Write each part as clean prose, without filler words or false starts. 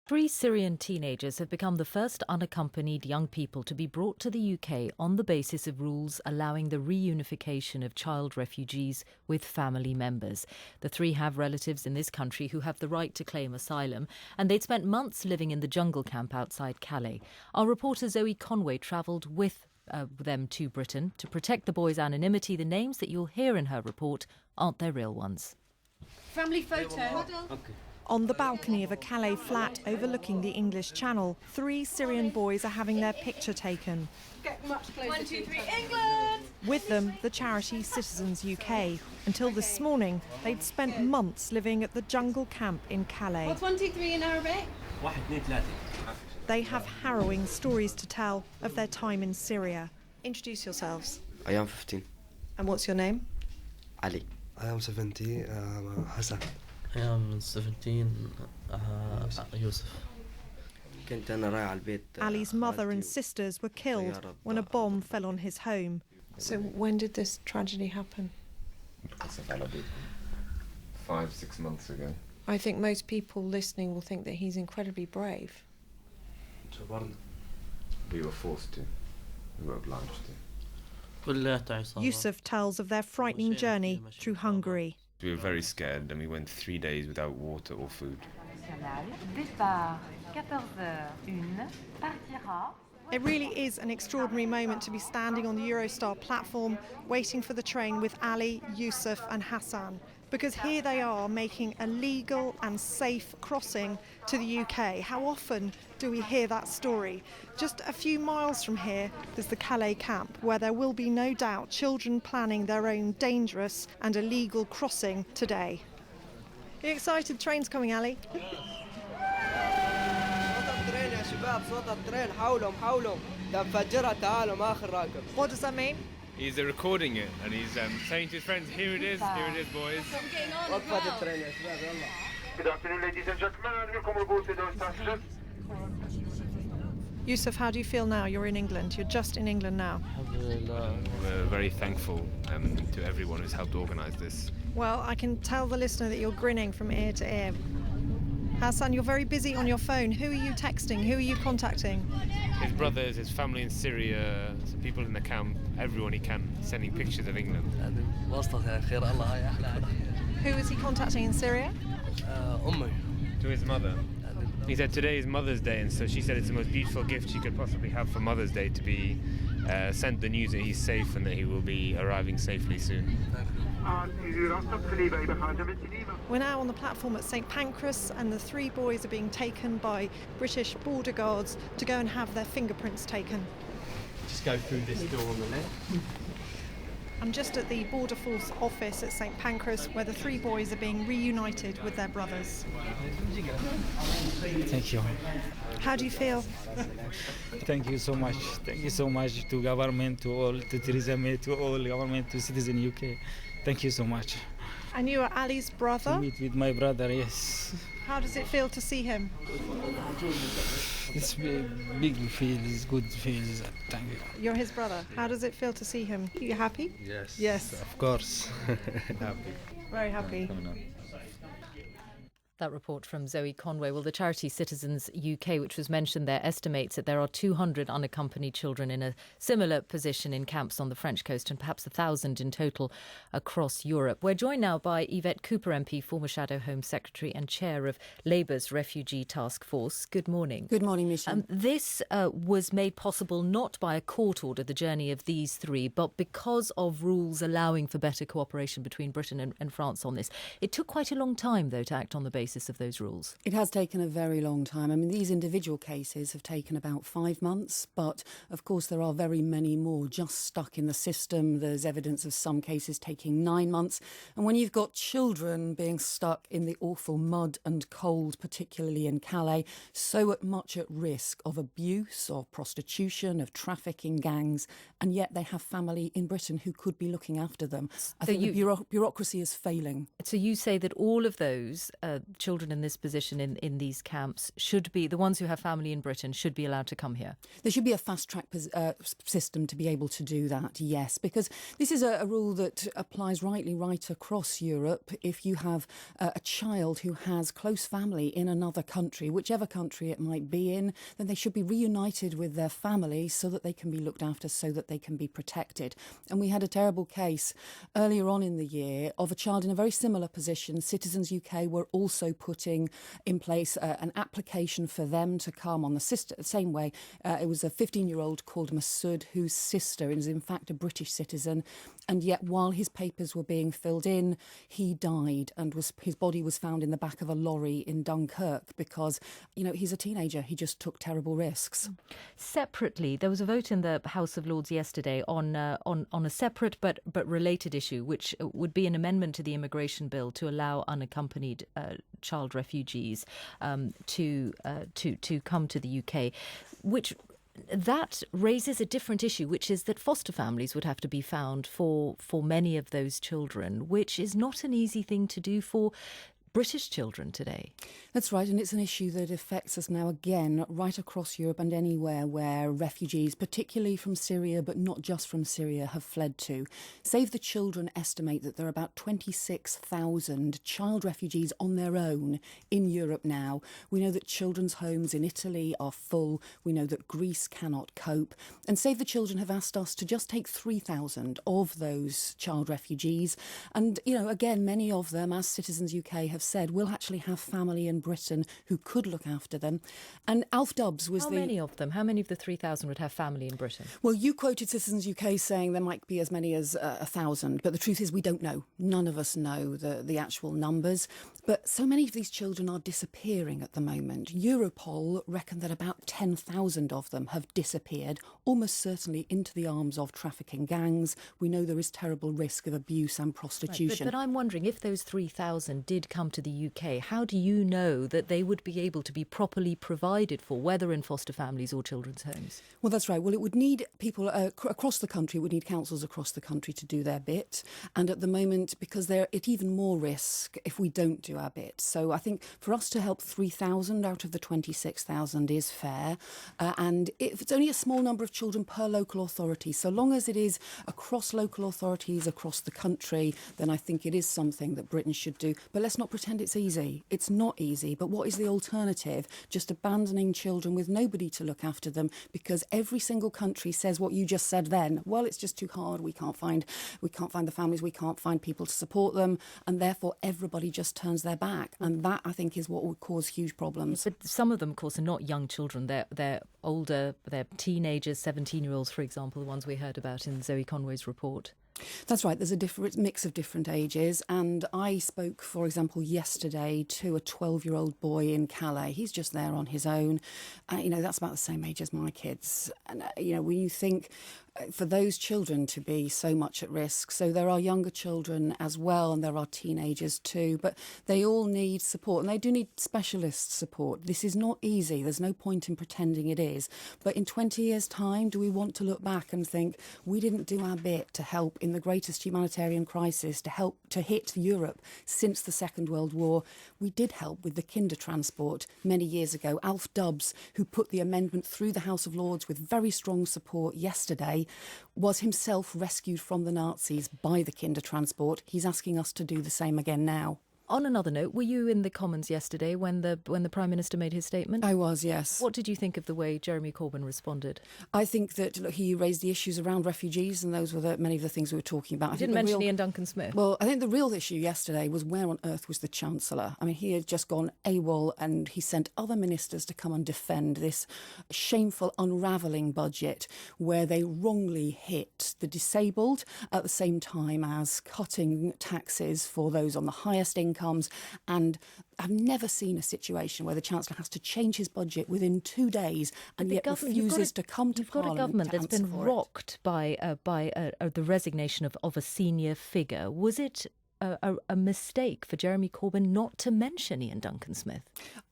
3 Syrian teenagers have become the first unaccompanied young people to be brought to the UK on the basis of rules allowing the reunification of child refugees with family members. The 3 have relatives in this country who have the right to claim asylum, and they'd spent months living in the jungle camp outside Calais. Our reporter Zoe Conway travelled with them to Britain. To protect the boys' anonymity, the names that you'll hear in her report aren't their real ones. Family photo. Okay. On the balcony of a Calais flat overlooking the English Channel, 3 Syrian boys are having their picture taken. Get much closer. 1, 2, 3, England! With them, the charity Citizens UK. Until this morning, they'd spent months living at the jungle camp in Calais. What's 1, 2, 3 in Arabic? 1, 2, 3. They have harrowing stories to tell of their time in Syria. Introduce yourselves. I am 15. And what's your name? Ali. I am 17, Hassan. I am 17, Yusuf. كنت أنا رايح على البيت. Ali's mother and sisters were killed when a bomb fell on his home. So when did this tragedy happen? 5-6 months ago. I think most people listening will think that he's incredibly brave. We were forced to. We were obliged to. Yusuf tells of their frightening journey through Hungary. We were very scared and we went 3 days without water or food. It really is an extraordinary moment to be standing on the Eurostar platform waiting for the train with Ali, Yusuf and Hassan, because here they are making a legal and safe crossing to the UK. How often do we hear that story? Just a few miles from here, there's the Calais camp, where there will be no doubt children planning their own dangerous and illegal crossing today. Are you excited? Train's coming, Ali. What does that mean? He's recording it and he's saying to his friends, here it is, boys. Good afternoon, ladies and gentlemen. Welcome aboard to those passengers. Yusuf, how do you feel now? You're in England. You're just in England now. We're very thankful to everyone who's helped organise this. Well, I can tell the listener that you're grinning from ear to ear. Hassan, you're very busy on your phone. Who are you texting? Who are you contacting? His brothers, his family in Syria, some people in the camp, everyone he can, sending pictures of England. Who is he contacting in Syria? To his mother. He said today is Mother's Day, and so she said it's the most beautiful gift she could possibly have for Mother's Day, to be sent the news that he's safe and that he will be arriving safely soon. We're now on the platform at St Pancras, and the 3 boys are being taken by British border guards to go and have their fingerprints taken. Just go through this door on the left. I'm just at the Border Force office at St Pancras, where the 3 boys are being reunited with their brothers. Thank you. How do you feel? Thank you so much. Thank you so much to government, to all, to Theresa May, to all government, to Citizen UK. Thank you so much. And you are Ali's brother? To meet with my brother, yes. How does it feel to see him? It's big feels, good feels. Thank you. You're his brother. How does it feel to see him? Are you happy? Yes. Yes. Of course. Happy. Very happy. That report from Zoe Conway. Well, the charity Citizens UK, which was mentioned there, estimates that there are 200 unaccompanied children in a similar position in camps on the French coast, and perhaps 1,000 in total across Europe. We're joined now by Yvette Cooper MP, former Shadow Home Secretary and Chair of Labour's Refugee Task Force. Good morning. Good morning, Michelle. This was made possible not by a court order, the journey of these 3, but because of rules allowing for better cooperation between Britain and France on this. It took quite a long time, though, to act on the basis of those rules. It has taken a very long time. I mean, these individual cases have taken about 5 months, but of course there are very many more just stuck in the system. There's evidence of some cases taking 9 months. And when you've got children being stuck in the awful mud and cold, particularly in Calais, so much at risk of abuse, of prostitution, of trafficking gangs, and yet they have family in Britain who could be looking after them. I think the bureaucracy is failing. So you say that all of those children in this position in these camps should be, the ones who have family in Britain, should be allowed to come here? There should be a fast-track system to be able to do that, yes, because this is a rule that applies right across Europe. If you have a child who has close family in another country, whichever country it might be in, then they should be reunited with their family so that they can be looked after, so that they can be protected. And we had a terrible case earlier on in the year of a child in a very similar position. Citizens UK were also putting in place an application for them to come on the same way. It was a 15-year-old called Masood, whose sister is in fact a British citizen, and yet while his papers were being filled in, he died, and his body was found in the back of a lorry in Dunkirk because, he's a teenager. He just took terrible risks. Separately, there was a vote in the House of Lords yesterday on a separate but related issue, which would be an amendment to the immigration bill to allow unaccompanied child refugees to come to the UK, which that raises a different issue, which is that foster families would have to be found for many of those children, which is not an easy thing to do for British children today. That's right, and it's an issue that affects us now again right across Europe and anywhere where refugees, particularly from Syria, but not just from Syria, have fled to. Save the Children estimate that there are about 26,000 child refugees on their own in Europe now. We know that children's homes in Italy are full. We know that Greece cannot cope. And Save the Children have asked us to just take 3,000 of those child refugees. And, again, many of them, as Citizens UK have said, will actually have family in Britain who could look after them. And Alf Dubbs was How many of them? How many of the 3,000 would have family in Britain? Well, you quoted Citizens UK saying there might be as many as 1,000, but the truth is we don't know. None of us know the actual numbers. But so many of these children are disappearing at the moment. Europol reckon that about 10,000 of them have disappeared, almost certainly into the arms of trafficking gangs. We know there is terrible risk of abuse and prostitution. Right, but I'm wondering, if those 3,000 did come to the UK, how do you know that they would be able to be properly provided for, whether in foster families or children's homes? Well, that's right. Well, it would need people across the country, it would need councils across the country to do their bit. And at the moment, because they're at even more risk if we don't do our bit. So I think for us to help 3,000 out of the 26,000 is fair. And if it's only a small number of children per local authority, so long as it is across local authorities across the country, then I think it is something that Britain should do. But let's not pretend it's easy. It's not easy. But what is the alternative? Just abandoning children with nobody to look after them because every single country says what you just said then. Well, it's just too hard. We can't find the families. We can't find people to support them. And therefore, everybody just turns their back. And that, I think, is what would cause huge problems. But some of them, of course, are not young children. They're older. They're teenagers, 17-year-olds, for example, the ones we heard about in Zoe Conway's report. That's right. There's a mix of different ages. And I spoke, for example, yesterday to a 12-year-old boy in Calais. He's just there on his own. That's about the same age as my kids. And, when you think for those children to be so much at risk. So there are younger children as well, and there are teenagers too, but they all need support, and they do need specialist support. This is not easy. There's no point in pretending it is. But in 20 years' time, do we want to look back and think we didn't do our bit to help in the greatest humanitarian crisis, to help to hit Europe since the Second World War? We did help with the kinder transport many years ago. Alf Dubbs, who put the amendment through the House of Lords with very strong support yesterday, was himself rescued from the Nazis by the kinder transport. He's asking us to do the same again now. On another note, were you in the Commons yesterday when the Prime Minister made his statement? I was, yes. What did you think of the way Jeremy Corbyn responded? I think that he raised the issues around refugees, and those were many of the things we were talking about. You didn't mention Ian Duncan Smith. Well, I think the real issue yesterday was where on earth was the Chancellor? I mean, he had just gone AWOL, and he sent other ministers to come and defend this shameful, unravelling budget where they wrongly hit the disabled at the same time as cutting taxes for those on the highest incomes. And I've never seen a situation where the Chancellor has to change his budget within 2 days and yet refuses to come to Parliament. You've got a government that's been rocked by the resignation of a senior figure. Was it a mistake for Jeremy Corbyn not to mention Ian Duncan Smith?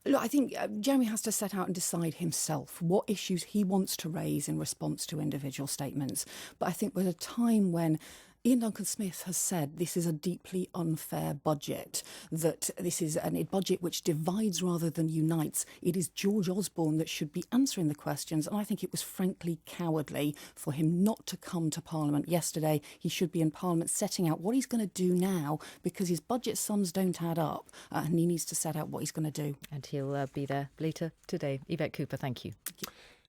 Look, I think Jeremy has to set out and decide himself what issues he wants to raise in response to individual statements. But I think at a time when Ian Duncan-Smith has said this is a deeply unfair budget, that this is a budget which divides rather than unites. It is George Osborne that should be answering the questions, and I think it was frankly cowardly for him not to come to Parliament yesterday. He should be in Parliament setting out what he's going to do now, because his budget sums don't add up, and he needs to set out what he's going to do. And he'll be there later today. Yvette Cooper, thank you. Thank you.